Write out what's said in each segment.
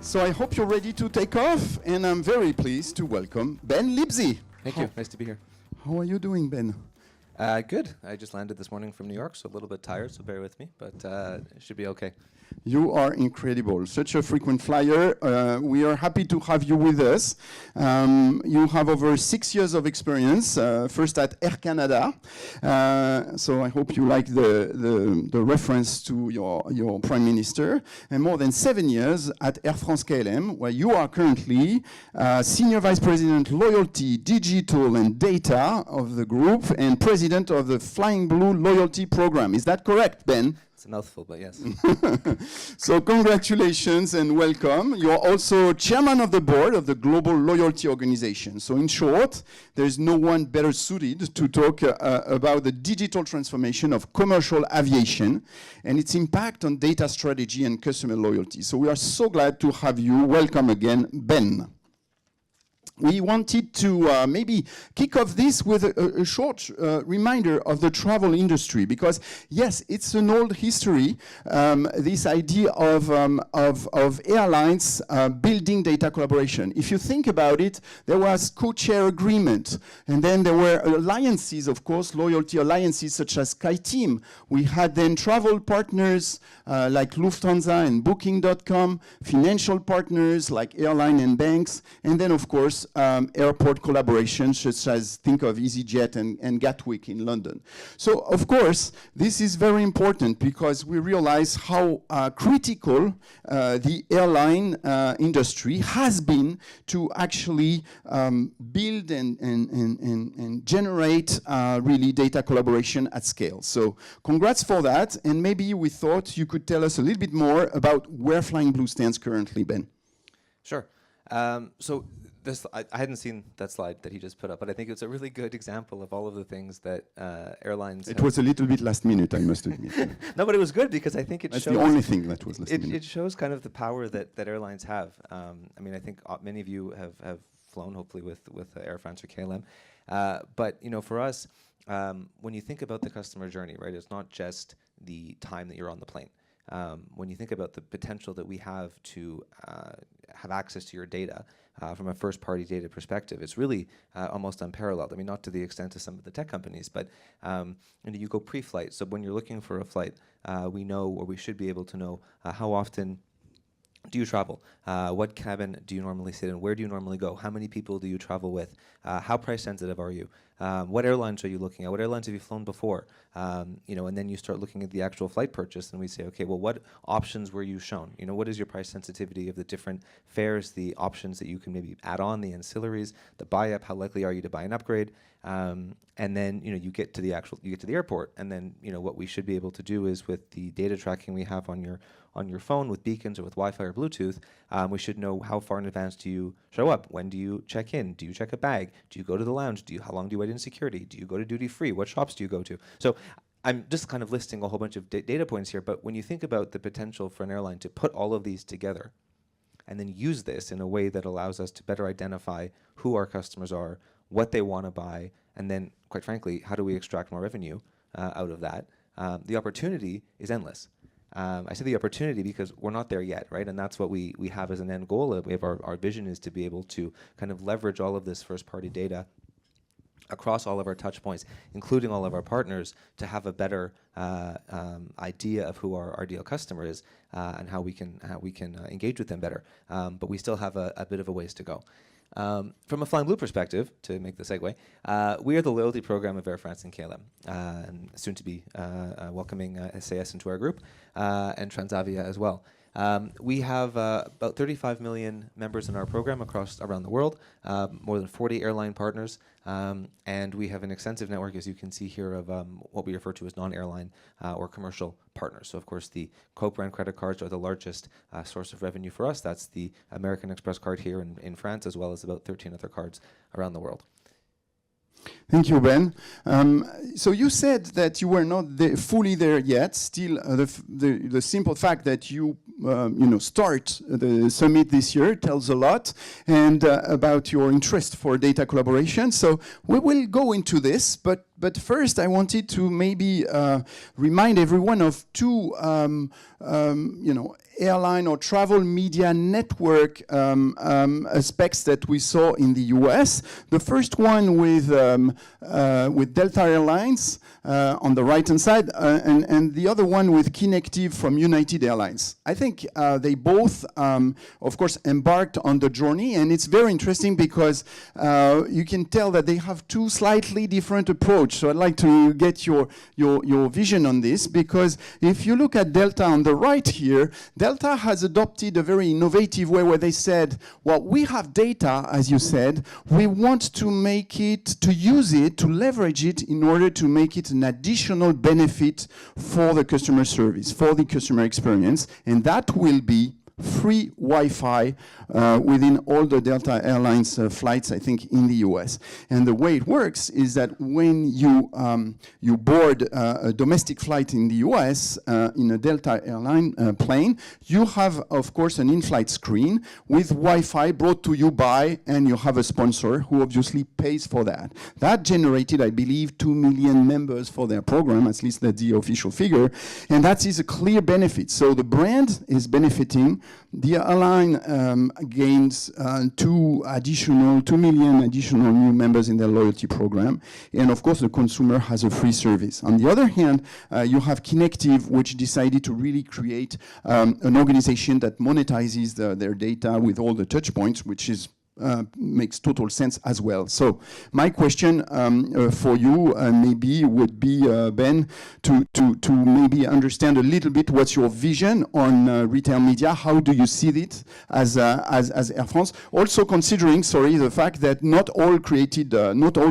So I hope you're ready to take off, and I'm very pleased to welcome Ben Lipsey. Thank you. Nice to be here. How are you doing, Ben? Good. I just landed this morning from New York, so a little bit tired, so bear with me, but it should be okay. You are incredible. Such a frequent flyer. We are happy to have you with us. You have over 6 years of experience, first at Air Canada. So I hope you like the reference to your Prime Minister. And more than 7 years at Air France KLM, where you are currently Senior Vice President Loyalty, Digital and Data of the group and President of the Flying Blue Loyalty Program. Is that correct, Ben? It's a mouthful, but yes. So congratulations and welcome. You're also chairman of the board of the Global Loyalty Organization. So in short, there's no one better suited to talk about the digital transformation of commercial aviation and its impact on data strategy and customer loyalty. So we are so glad to have you. Welcome again, Ben. We wanted to maybe kick off this with a short reminder of the travel industry, because yes, it's an old history, this idea of airlines building data collaboration. If you think about it, there was co-chair agreement, and then there were alliances, of course, loyalty alliances such as SkyTeam. We had then travel partners like Lufthansa and Booking.com, financial partners like airline and banks, and then, of course, airport collaborations, such as think of EasyJet and Gatwick in London. So, of course, this is very important because we realize how critical the airline industry has been to actually build and generate really data collaboration at scale. So, congrats for that. And maybe we thought you could tell us a little bit more about where Flying Blue stands currently, Ben. Sure. So I hadn't seen that slide that he just put up, but I think it's a really good example of all of the things that airlines. It was a little bit last minute, I must admit. No, but it was good because I think it That's shows. the only thing that was last minute. It shows kind of the power that airlines have. I mean, I think many of you have flown, hopefully, with Air France or KLM. But you know, for us, when you think about the customer journey, right, it's not just the time that you're on the plane. When you think about the potential that we have to have access to your data from a first-party data perspective, it's really almost unparalleled. I mean, not to the extent of some of the tech companies, but you go pre-flight. So when you're looking for a flight, we know, or we should be able to know, how often do you travel? What cabin do you normally sit in? Where do you normally go? How many people do you travel with? How price sensitive are you? What airlines are you looking at? What airlines have you flown before? You know, and then you start looking at the actual flight purchase, and we say, okay, well, what options were you shown? You know, what is your price sensitivity of the different fares, the options that you can maybe add on, the ancillaries, the buy-up? How likely are you to buy an upgrade? And then, you know, you get to the airport, and then, you know, what we should be able to do is, with the data tracking we have on your phone with beacons or with Wi-Fi or Bluetooth, we should know how far in advance do you show up? When do you check in? Do you check a bag? Do you go to the lounge? How long do you wait in security? Do you go to duty free? What shops do you go to? So I'm just kind of listing a whole bunch of data points here, but when you think about the potential for an airline to put all of these together and then use this in a way that allows us to better identify who our customers are, what they want to buy, and then, quite frankly, how do we extract more revenue out of that? The opportunity is endless. I say the opportunity because we're not there yet, right? And that's what we have as an end goal. We have our vision is to be able to kind of leverage all of this first-party data across all of our touch points, including all of our partners, to have a better idea of who our ideal customer is and how we can engage with them better. But we still have a bit of a ways to go. From a Flying Blue perspective, to make the segue, we are the loyalty program of Air France and KLM, and soon to be welcoming SAS into our group, and Transavia as well. We have about 35 million members in our program around the world, more than 40 airline partners, and we have an extensive network, as you can see here, of what we refer to as non-airline or commercial partners. So, of course, the co-brand credit cards are the largest source of revenue for us. That's the American Express card here in France, as well as about 13 other cards around the world. Thank you, Ben. So you said that you were not fully there yet. Still, the simple fact that you start the summit this year tells a lot, and about your interest for data collaboration. So we will go into this, but first I wanted to maybe remind everyone of two airline or travel media network aspects that we saw in the US. The first one with Delta Airlines on the right-hand side, and the other one with Kinective from United Airlines. I think they both, of course, embarked on the journey, and it's very interesting because you can tell that they have two slightly different approaches. So I'd like to get your vision on this, because if you look at Delta on the right here, Delta has adopted a very innovative way where they said, well, we have data, as you said, we want to make it, to use it, to leverage it in order to make it an additional benefit for the customer service, for the customer experience, and that will be free Wi-Fi within all the Delta Airlines flights, I think, in the US. And the way it works is that when you board a domestic flight in the US in a Delta airline plane, you have, of course, an in-flight screen with Wi-Fi brought to you by, and you have a sponsor who obviously pays for that. That generated, I believe, 2 million members for their program, at least that's the official figure, and that is a clear benefit. So the brand is benefiting. The airline gains 2 million additional new members in their loyalty program, and of course the consumer has a free service. On the other hand, you have Kinective, which decided to really create an organization that monetizes their data with all the touch points, which is makes total sense as well. So my question for you maybe would be, Ben, to maybe understand a little bit what's your vision on retail media. How do you see it as Air France? Also considering, sorry, the fact that not all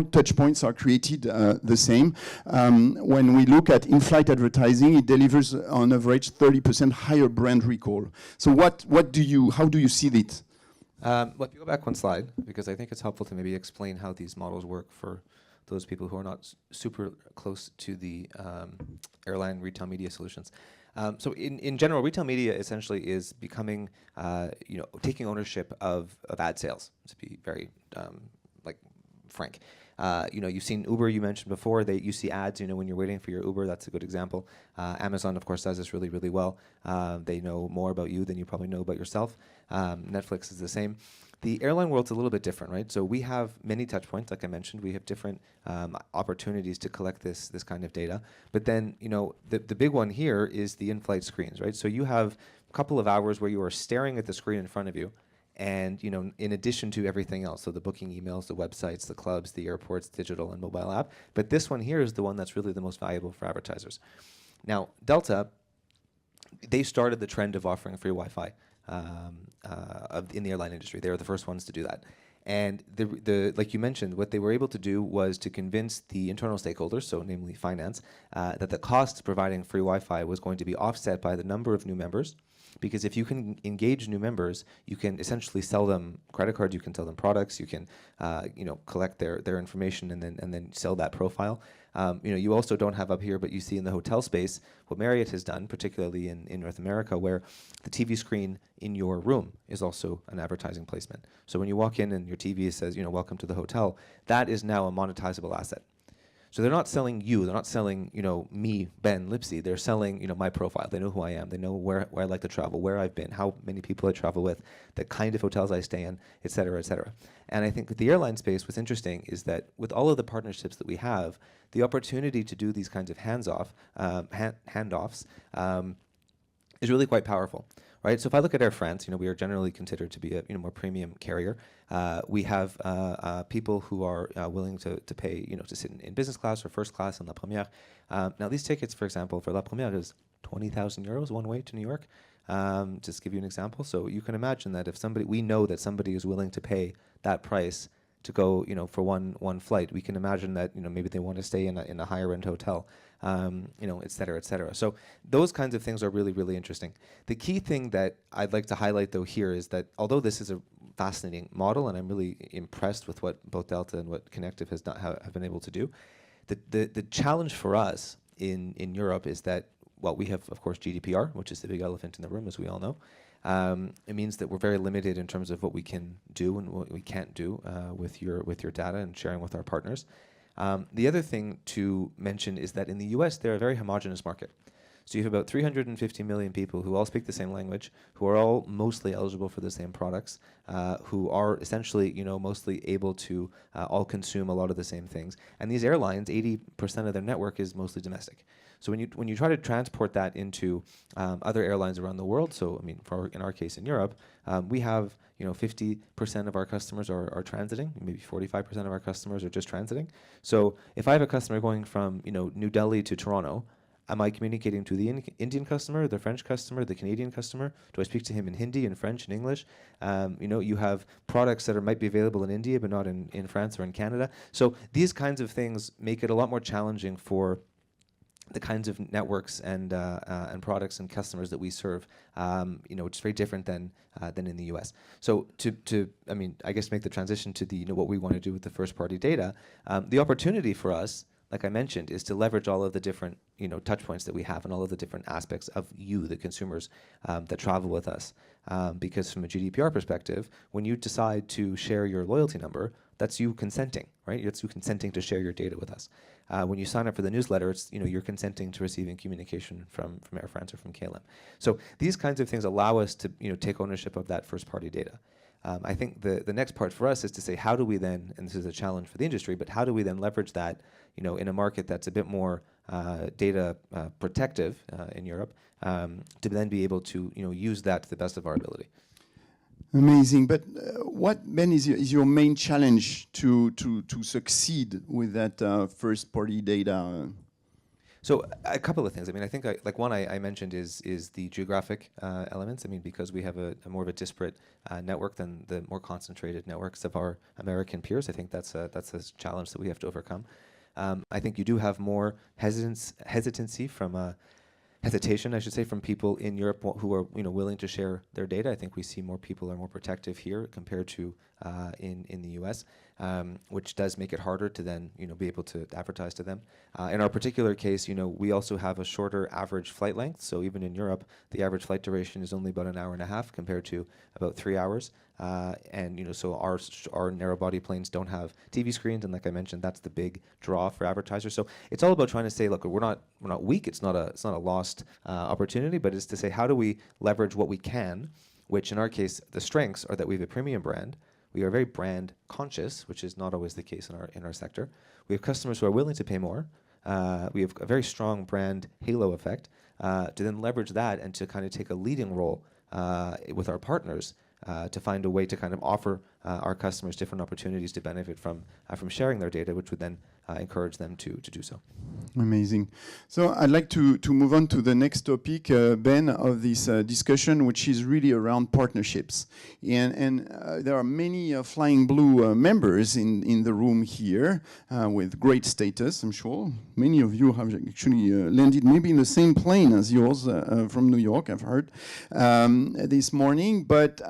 touch points are created the same. When we look at in-flight advertising, it delivers on average 30% higher brand recall. So how do you see it? Well, if you go back one slide, because I think it's helpful to maybe explain how these models work for those people who are not super close to the airline retail media solutions. So in general, retail media essentially is becoming, taking ownership of ad sales, to be very frank. You've seen Uber, you mentioned before, you see ads, when you're waiting for your Uber. That's a good example. Amazon, of course, does this really, really well. They know more about you than you probably know about yourself. Netflix is the same. The airline world's a little bit different, right? So we have many touch points, like I mentioned. We have different opportunities to collect this kind of data. But then, the big one here is the in-flight screens, right? So you have a couple of hours where you are staring at the screen in front of you, and in addition to everything else, so the booking emails, the websites, the clubs, the airports, digital and mobile app. But this one here is the one that's really the most valuable for advertisers. Now, Delta, they started the trend of offering free Wi-Fi in the airline industry. They were the first ones to do that. And like you mentioned, what they were able to do was to convince the internal stakeholders, so namely finance, that the cost of providing free Wi-Fi was going to be offset by the number of new members. Because if you can engage new members, you can essentially sell them credit cards, you can sell them products, you can collect their information and then sell that profile. You also don't have up here, but you see in the hotel space what Marriott has done, particularly in North America, where the TV screen in your room is also an advertising placement. So when you walk in and your TV says, welcome to the hotel, that is now a monetizable asset. So they're not selling you, they're not selling, me, Ben Lipsey. They're selling, my profile. They know who I am. They know where I like to travel, where I've been, how many people I travel with, the kind of hotels I stay in, et cetera, et cetera. And I think with the airline space, what's interesting is that with all of the partnerships that we have, the opportunity to do these kinds of handoffs is really quite powerful. Right, so if I look at Air France, we are generally considered to be a more premium carrier. We have people who are willing to pay, to sit in business class or first class in La Première. Now these tickets, for example, for La Première is 20,000 euros one way to New York. Just to give you an example. So you can imagine that if we know that somebody is willing to pay that price to go, for one flight, we can imagine that, maybe they want to stay in a higher end hotel. Et cetera, et cetera. So those kinds of things are really, really interesting. The key thing that I'd like to highlight, though, here is that although this is a fascinating model, and I'm really impressed with what both Delta and what Kinective have been able to do, the challenge for us in Europe is that, well, we have, of course, GDPR, which is the big elephant in the room, as we all know. It means that we're very limited in terms of what we can do and what we can't do with your data and sharing with our partners. The other thing to mention is that in the US, they're a very homogenous market. So you have about 350 million people who all speak the same language, who are all mostly eligible for the same products, who are essentially, mostly able to all consume a lot of the same things. And these airlines, 80% of their network is mostly domestic. So when you try to transport that into other airlines around the world, so I mean, in our case in Europe, we have 50% of our customers are transiting, maybe 45% of our customers are just transiting. So if I have a customer going from New Delhi to Toronto, am I communicating to the Indian customer, the French customer, the Canadian customer? Do I speak to him in Hindi, in French, in English? You have products that might be available in India but not in France or in Canada. So these kinds of things make it a lot more challenging for the kinds of networks and products and customers that we serve, which is very different than in the U.S. So I guess make the transition to the what we want to do with the first-party data. The opportunity for us, like I mentioned, is to leverage all of the different touch points that we have and all of the different aspects of you, the consumers that travel with us. Because from a GDPR perspective, when you decide to share your loyalty number, that's you consenting, right? It's you consenting to share your data with us. When you sign up for the newsletter, it's you're consenting to receiving communication from Air France or from KLM. So these kinds of things allow us to take ownership of that first-party data. I think the next part for us is to say, how do we then, and this is a challenge for the industry, but how do we then leverage that in a market that's a bit more data protective in Europe, to then be able to use that to the best of our ability. Amazing. But what, Ben, is your main challenge to succeed with that first-party data? So a couple of things. I mean, I think like one I mentioned is the geographic elements. I mean, because we have a more of a disparate network than the more concentrated networks of our American peers. I think that's a challenge that we have to overcome. I think you do have more hesitancy from hesitation, I should say, from people in Europe who are willing to share their data. I think we see more people are more protective here compared to in the U.S., which does make it harder to then be able to advertise to them. In our particular case, we also have a shorter average flight length. So even in Europe, the average flight duration is only about an hour and a half compared to about 3 hours. And so our narrow body planes don't have TV screens, and like I mentioned, that's the big draw for advertisers. So it's all about trying to say, look, we're not weak. It's not a lost opportunity, but it's to say, how do we leverage what we can? Which in our case, the strengths are that we have a premium brand. We are very brand conscious, which is not always the case in our sector. We have customers who are willing to pay more. We have a very strong brand halo effect to then leverage that and to kind of take a leading role with our partners to find a way to kind of offer our customers different opportunities to benefit from sharing their data, which would then encourage them to do so. Amazing. So I'd like to move on to the next topic, Ben, of this discussion, which is really around partnerships. And there are many Flying Blue members in the room here with great status, I'm sure. Many of you have actually landed maybe in the same plane as yours from New York, I've heard, this morning. But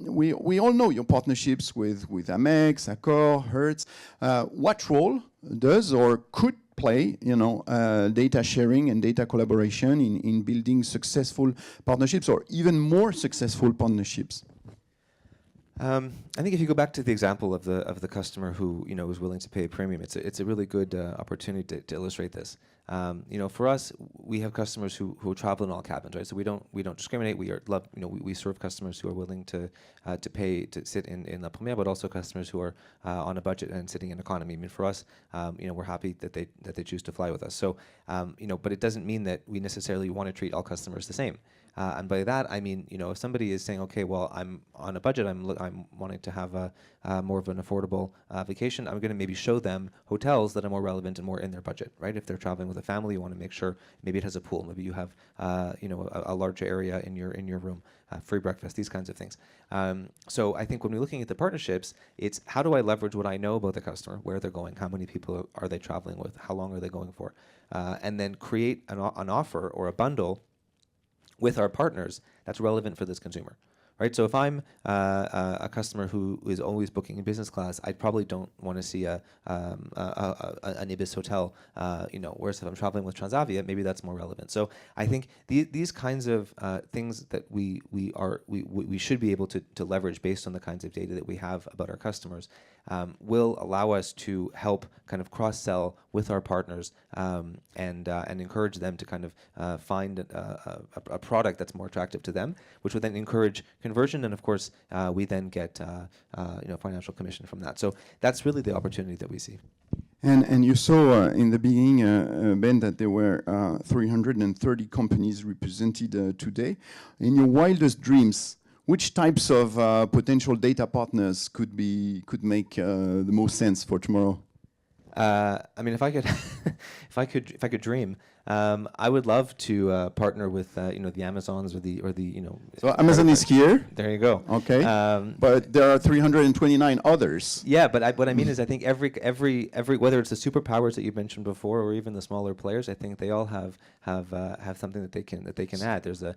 we all know your partnerships with Amex, Accor, Hertz. What role does or could play, data sharing and data collaboration in building successful partnerships or even more successful partnerships? I think if you go back to the example of the customer who is willing to pay a premium, it's a really good opportunity to illustrate this. For us, we have customers who travel in all cabins, right? So we don't discriminate. We serve customers who are willing to pay to sit in La Première, but also customers who are on a budget and sitting in economy. I mean, for us, we're happy that they choose to fly with us. So, but it doesn't mean that we necessarily want to treat all customers the same. And by that, I mean, if somebody is saying, okay, well, I'm on a budget, I'm wanting to have a more of an affordable vacation, I'm going to maybe show them hotels that are more relevant and more in their budget, right? If they're traveling with a family, you want to make sure maybe it has a pool, maybe you have, a larger area in your room, free breakfast, these kinds of things. So I think when we're looking at the partnerships, it's how do I leverage what I know about the customer, where they're going, how many people are they traveling with, how long are they going for, and then create an offer or a bundle with our partners that's relevant for this consumer, right? So if I'm a customer who is always booking in business class, I probably don't want to see an Ibis hotel, whereas if I'm traveling with Transavia, maybe that's more relevant. So I think these kinds of things that we should be able to leverage based on the kinds of data that we have about our customers will allow us to help kind of cross-sell with our partners and encourage them to kind of find a product that's more attractive to them, which would then encourage conversion, and of course we then get financial commission from that. So that's really the opportunity that we see. And you saw in the beginning, Ben, that there were 330 companies represented today. In your wildest dreams, which types of potential data partners could make the most sense for tomorrow? I mean, if I could, if I could dream, I would love to partner with the Amazons or the So Amazon is here. There you go. Okay. But there are 329 others. Yeah, but what I mean is, I think every whether it's the superpowers that you mentioned before or even the smaller players, I think they all have something that they can add. There's the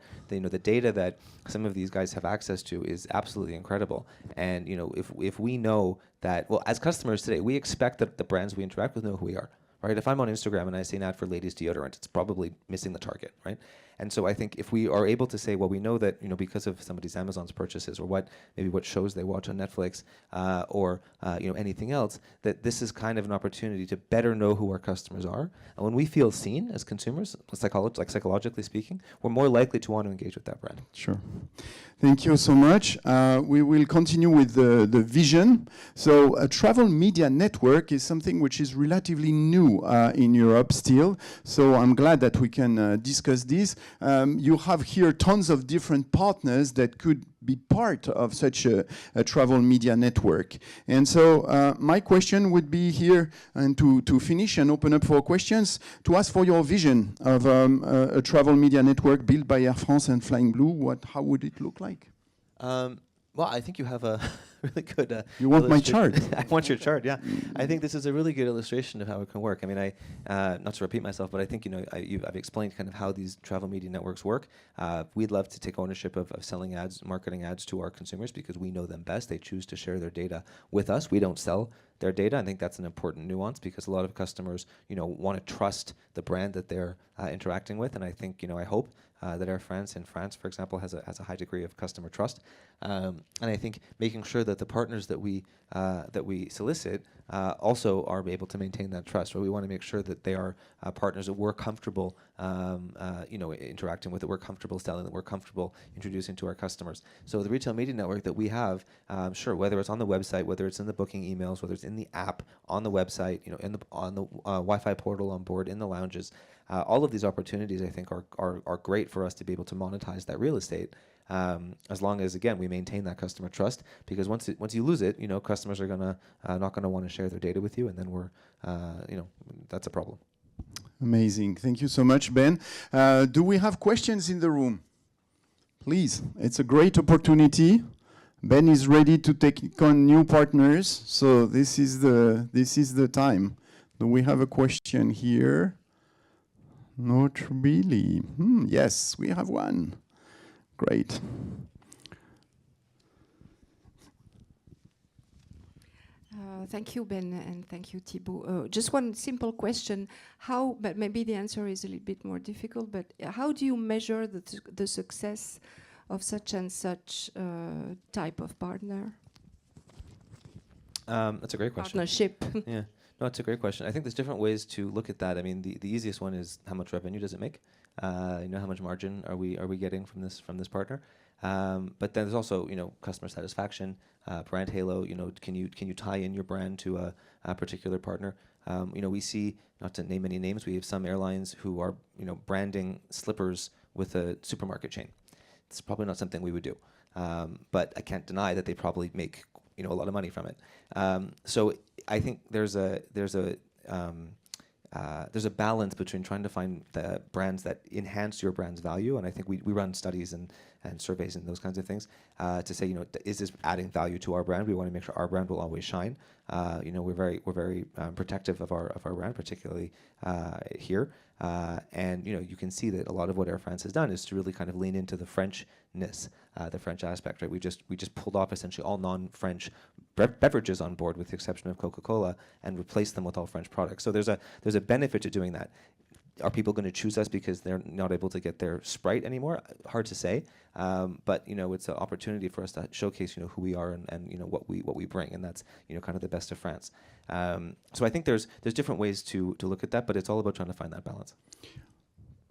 data that some of these guys have access to is absolutely incredible, and if we know that, well, as customers today, we expect that the brands we interact with know who we are. Right? If I'm on Instagram and I see an ad for ladies deodorant, it's probably missing the target, right? And so I think if we are able to say, well, we know that because of somebody's Amazon's purchases or what shows they watch on Netflix or anything else, that this is kind of an opportunity to better know who our customers are. And when we feel seen as consumers, psychologically speaking, we're more likely to want to engage with that brand. Sure. Thank you so much. We will continue with the vision. So a travel media network is something which is relatively new in Europe still. So I'm glad that we can discuss this. You have here tons of different partners that could be part of such a travel media network. And so my question would be here, and to finish and open up for questions, to ask for your vision of a travel media network built by Air France and Flying Blue. How would it look like? Well, I think you have a really good. You want my chart? I want your chart. Yeah, I think this is a really good illustration of how it can work. I mean, not to repeat myself, but I think I've explained kind of how these travel media networks work. We'd love to take ownership of selling ads, marketing ads to our consumers because we know them best. They choose to share their data with us. We don't sell their data. I think that's an important nuance because a lot of customers, want to trust the brand that they're interacting with, and I think, I hope that Air France in France, for example, has a high degree of customer trust, and I think making sure that the partners that we solicit also are able to maintain that trust. Right? We want to make sure that they are partners that we're comfortable, interacting with, that we're comfortable selling, that we're comfortable introducing to our customers. So the retail media network that we have, sure, whether it's on the website, whether it's in the booking emails, whether it's in the app, on the website, on the Wi-Fi portal on board, in the lounges. All of these opportunities, I think, are great for us to be able to monetize that real estate, as long as, again, we maintain that customer trust. Because once you lose it, customers are not gonna want to share their data with you, and then we're, that's a problem. Amazing. Thank you so much, Ben. Do we have questions in the room? Please, it's a great opportunity. Ben is ready to take on new partners, so this is the time. Do we have a question here? Not really. Yes, we have one. Great. Thank you, Ben, and thank you, Thibaut. Just one simple question. But maybe the answer is a little bit more difficult, but how do you measure the success of such and such type of partner? That's a great question. Partnership. Yeah. No, it's a great question. I think there's different ways to look at that. I mean, the easiest one is how much revenue does it make? How much margin are we getting from this partner? But then there's also customer satisfaction, brand halo. Can you tie in your brand to a particular partner? We see, not to name any names, we have some airlines who are branding slippers with a supermarket chain. It's probably not something we would do, but I can't deny that they probably make a lot of money from it. So I think there's a balance between trying to find the brands that enhance your brand's value, and I think we run studies and surveys and those kinds of things to say, is this adding value to our brand? We want to make sure our brand will always shine. We're very protective of our brand, particularly here. And you can see that a lot of what Air France has done is to really kind of lean into the Frenchness, the French aspect. Right? We just pulled off essentially all non-French beverages on board, with the exception of Coca-Cola, and replaced them with all French products. So there's a benefit to doing that. are people going to choose us because they're not able to get their Sprite anymore? Hard to say, but it's an opportunity for us to showcase who we are and what we bring, and that's kind of the best of France. So I think there's different ways to look at that, but it's all about trying to find that balance.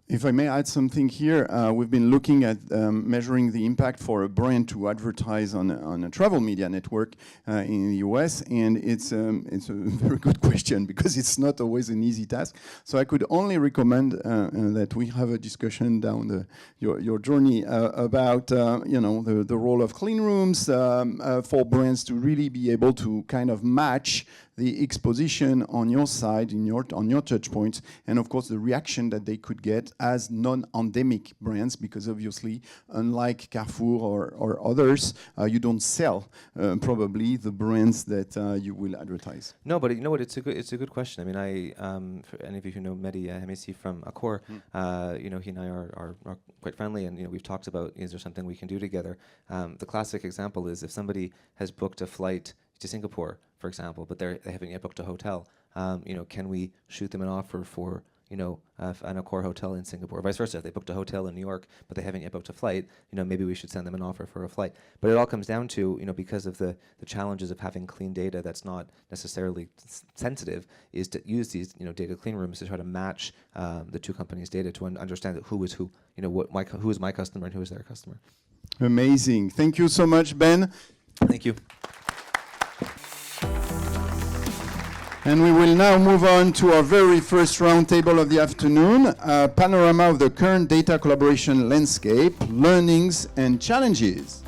If I may add something here, we've been looking at measuring the impact for a brand to advertise on a travel media network in the US, and it's a very good question because it's not always an easy task. So I could only recommend that we have a discussion down your journey about the role of clean rooms for brands to really be able to kind of match the exposition on your side, on your touch points, and of course the reaction that they could get as non-endemic brands, because obviously, unlike Carrefour or others, you don't sell probably the brands that you will advertise. No, but you know what? It's a good question. I mean, for any of you who know Mehdi Hemessi from Accor, he and I are quite friendly, and we've talked about is there something we can do together. The classic example is if somebody has booked a flight to Singapore, for example, but they haven't yet booked a hotel. Can we shoot them an offer for an Accor hotel in Singapore? Vice versa, if they booked a hotel in New York, but they haven't yet booked a flight, maybe we should send them an offer for a flight. But it all comes down to because of the challenges of having clean data that's not necessarily sensitive, is to use these data clean rooms to try to match the two companies' data to understand who is who. Who is my customer and who is their customer. Amazing. Thank you so much, Ben. Thank you. And we will now move on to our very first roundtable of the afternoon, a panorama of the current data collaboration landscape, learnings and challenges.